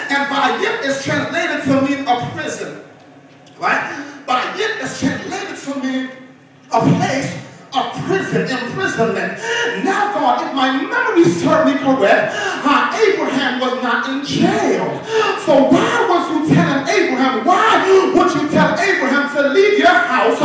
And Bayit is translated to mean a prison. Right? Bayit is translated to mean a place of prison, imprisonment. Now, God, if my memory serves me correct, Abraham was not in jail. So why was you telling Abraham, why would you tell Abraham to leave your house,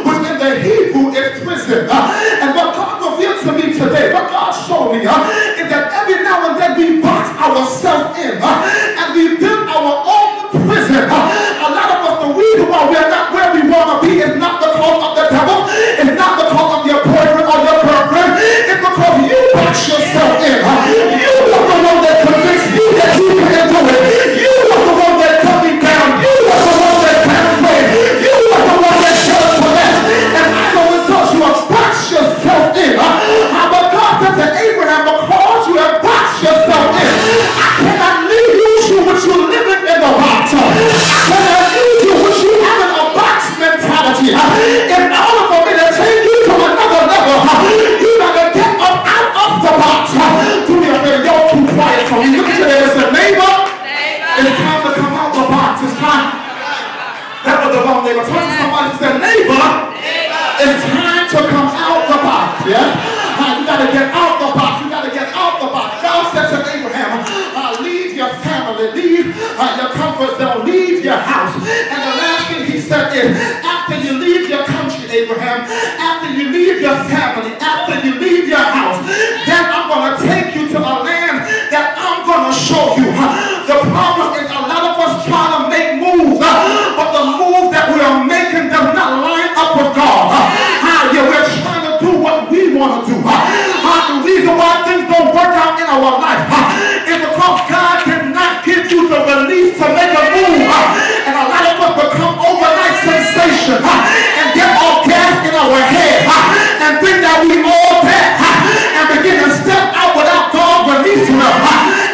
which in the Hebrew is prison? And what God revealed to me today, what God showed me, is that every now and then we box ourselves in, and we build our own prison. A lot of us, the reason why we're not where we want to be is not because of the devil, it's not because of your boyfriend or your girlfriend, it's because you box yourself in. You were the one that convinced you that you can do it. You were the one that cut me down. You were the one that passed away. You were the one that shut us for that. And I know it's because you have boxed yourself in. But God said to Abraham, because you have boxed yourself in, I cannot leave you with you living in the box. I cannot leave you with you having a box mentality. In order for me to take you to another level, you gotta get up out of the box. Do me a favor, y'all too quiet for me. Look at there, it's the neighbor. It's time to come out the box. It's time. That was the wrong neighbor. Turn to somebody and say, neighbor, it's time to come out the box. Yeah? You gotta get out the box. You gotta get out the box. God said to Abraham, leave your family, leave your comfort zone, leave your house. And the last thing he said is, after you leave your country, Abraham, after you leave your family, after you leave your house, then I'm going to take you to a land that I'm going to show you. The problem is a lot of us trying to make moves, but the moves that we are making does not line up with God. We're trying to do what we want to do. The reason why things don't work out in our life is because God did not give you the release to make a move. And a lot of us become overnight sensation and get all gas in our head and think that we all that and begin to step out without God releasing us.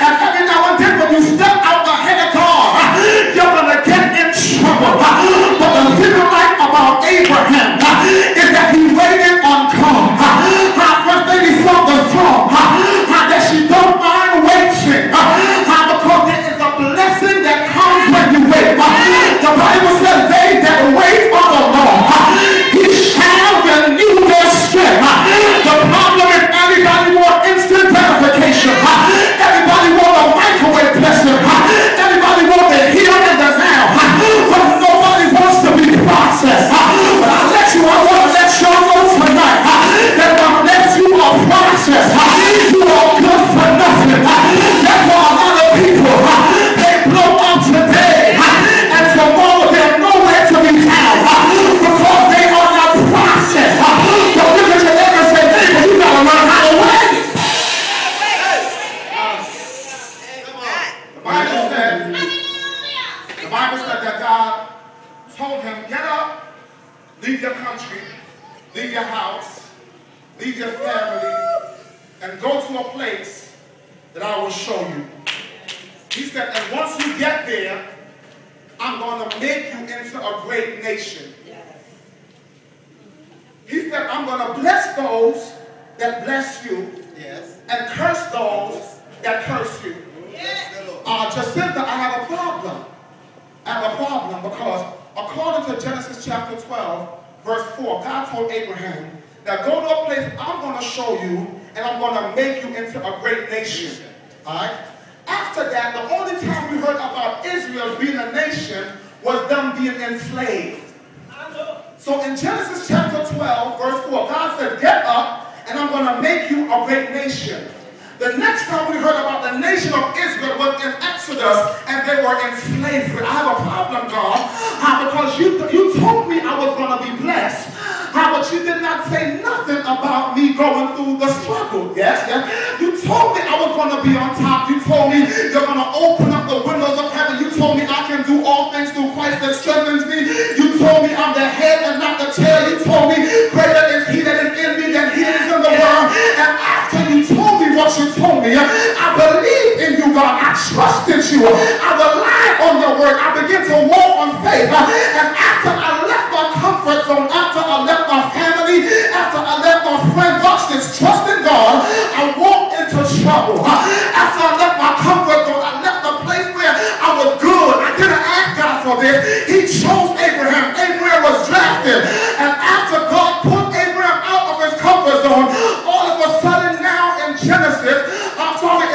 And every now and then when you step out ahead of God, you're going to get in trouble. But the thing about Abraham is that he waited on God. First lady from the throne, that she don't mind waiting, because there is a blessing that comes when you wait. The Bible says they that wait on the Lord, he shall renew their strength. The problem is everybody wants instant gratification. Everybody wants a microwave blessing. Everybody wants the here and the now. But nobody wants to be processed. But I want to let y'all know tonight that unless you are processed, you are good for nothing. That's why a lot of people, they blow up today, and tomorrow they're nowhere to be found because they are not processed. So look at your neighbor and say, neighbor, you got to learn how to wait. The Bible said that God told him, get up, leave your country, leave your house, leave your family, and go to a place that I will show you. He said, and once you get there, I'm going to make you into a great nation. He said, I'm going to bless those that bless you, and curse those that curse you. Jacinta, I have a problem. I have a problem because according to Genesis chapter 12, verse 4, God told Abraham, now go to a place I'm going to show you, and I'm going to make you into a great nation. All right? After that, the only time we heard about Israel being a nation was them being enslaved. So in Genesis chapter 12, verse 4, God said, get up, and I'm going to make you a great nation. The next time we heard about the nation of Israel was in Exodus, and they were in slavery. I have a problem, God, because you told me I was going to be blessed, but you did not say nothing about me going through the struggle. Yes? You told me I was going to be on top. You told me you're going to open up the windows of heaven. You told me I can do all things through Christ that strengthens me. You told me I'm the head and not the tail. You told me greater is he that is in me than he that is in the world. And after you told me what you told me, I believe in you, God. I trusted you. I relied on your word. I began to walk on faith. And after I left my comfort zone, after I left my family, after I left my friends, watch this, trust in God, I walked into trouble. After I left my comfort zone, I left the place where I for this. He chose Abraham. Abraham was drafted. And after God put Abraham out of his comfort zone, all of a sudden now in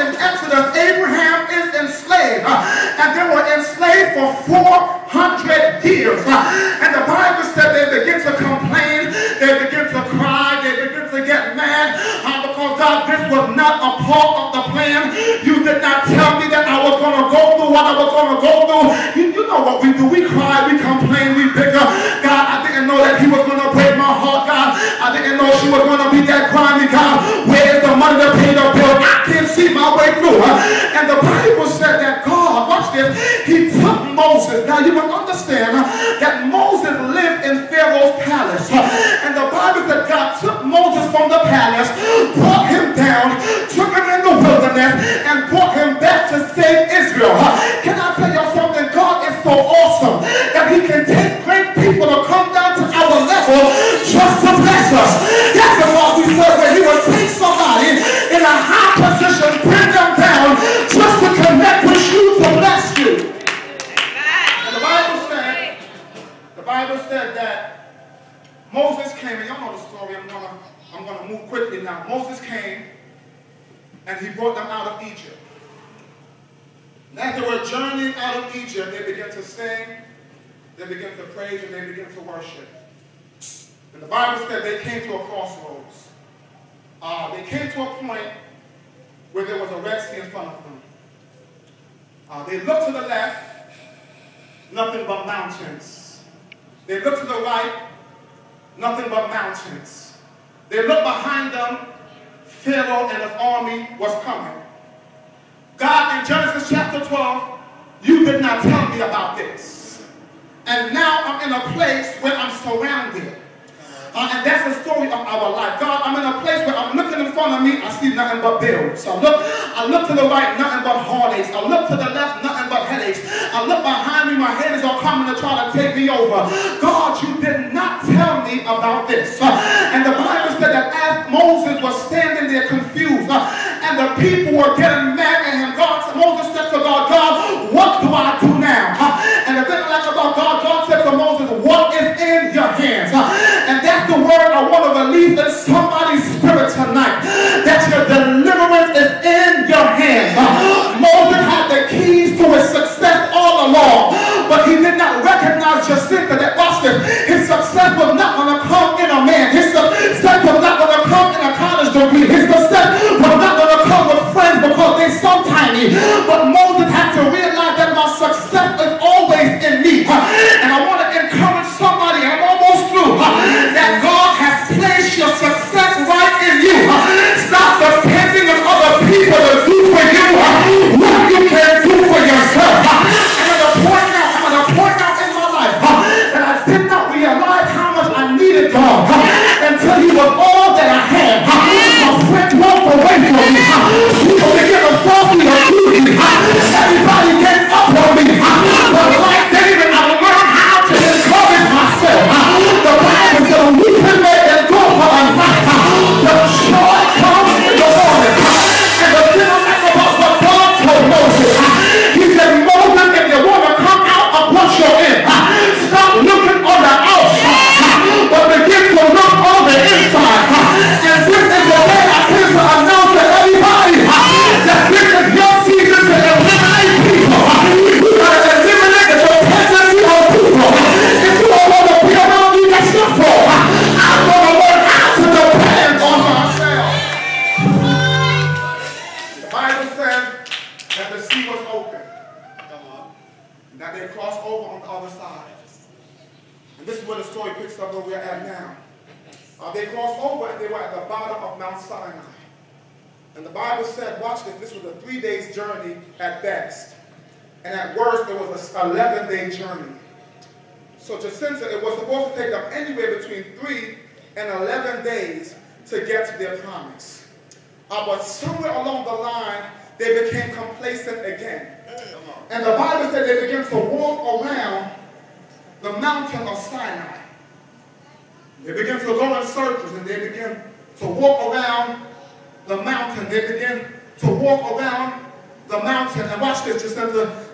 in Exodus, Abraham is enslaved. And they were enslaved for 400 years. And the Bible said they begin to complain, they begin to cry, they begin to get mad because God, this was not a part of the plan. You did not tell me that I was going to go through what I was going to go through. You know what we do. We cry, we complain, we bicker. God, I didn't know that he was going to break my heart, God. I didn't know she was going to be that grimy, God. Where is the money to pay the bill? I can't see my way through. And the Bible said that God, watch this, he took Moses. Now you will understand that Moses lived in Pharaoh's palace. And the Bible said God took Moses from the palace, brought him down, took him in the wilderness, and brought him back to save Israel. Can I tell you something? God is so awesome that he can take great people to come down to our level just to bless us. That's the God we serve, where he will take somebody in a high position, bring them down just to connect with you to bless you. And the Bible said that Moses came, and y'all know the story. I'm gonna move quickly now. Moses came and he brought them out of Egypt. And as they were journeying out of Egypt, they began to sing, they began to praise, and they began to worship. And the Bible said they came to a crossroads. They came to a point where there was a Red Sea in front of them. They looked to the left, nothing but mountains. They looked to the right, nothing but mountains. They looked behind them, Pharaoh and his army was coming. God, in Genesis chapter 12, you did not tell me about this. And now I'm in a place where I'm surrounded. And that's the story of our life. God, I'm in a place where I'm looking in front of me, I see nothing but bills. I look to the right, nothing but heartaches. I look to the left, nothing but headaches. I look behind me, my haters are coming to try to take me over. God, you did not tell me about this. And the Bible said that as Moses was standing there confused, and the people were getting mad at him, Moses said to God, God, what do I do now? And the thing I like about God, God said to Moses, what is in your hands? And that's the word I want to release in somebody's spirit tonight, that your deliverance is in your hands. Moses had the keys to his success all along, but he did not recognize Jacinta, that, watch this, his success was not going to come in a man. His success was not going to come in a college degree. His success was not going to come with friends because they're so tiny. But Moses had to realize that my success is always in me. And I want to encourage somebody, and I'm almost through, that God has placed your success right in you. Stop depending on other people to do for you what you can do for yourself. I'm at a point now in my life that I did not realize how much I needed God until he was all that I had. My friends walked away from me. People began to fall me or accuse me. Everybody gave up on me. But like David, I learned how to encourage myself. The Bible says we can let it go for a night. The joy comes in the morning. And the thing I like about what God told Moses, he said, Moses, if you want to come out of what you're in, stop looking on the outside, but begin to look on the inside. And this is the way I came to announce to everybody that this is your season to eliminate people. You got to eliminate the dependency on people. If you don't want to be around me, that's your fault. I'm going to learn how to depend on myself. The Bible says that the sea was open. That they crossed over on the other side. And this is where the story picks up where we're at now. They crossed over and they were at the bottom of Mount Sinai. And the Bible said, watch this was a 3 days journey at best. And at worst, it was an 11-day journey. So Jacinta, it was supposed to take them anywhere between 3 and 11 days to get to their promise. But somewhere along the line, they became complacent again. And the Bible said they began to walk around the mountain of Sinai. They began to go in circles and they began to walk around the mountain. They began to walk around the mountain. And watch this, Jacinta.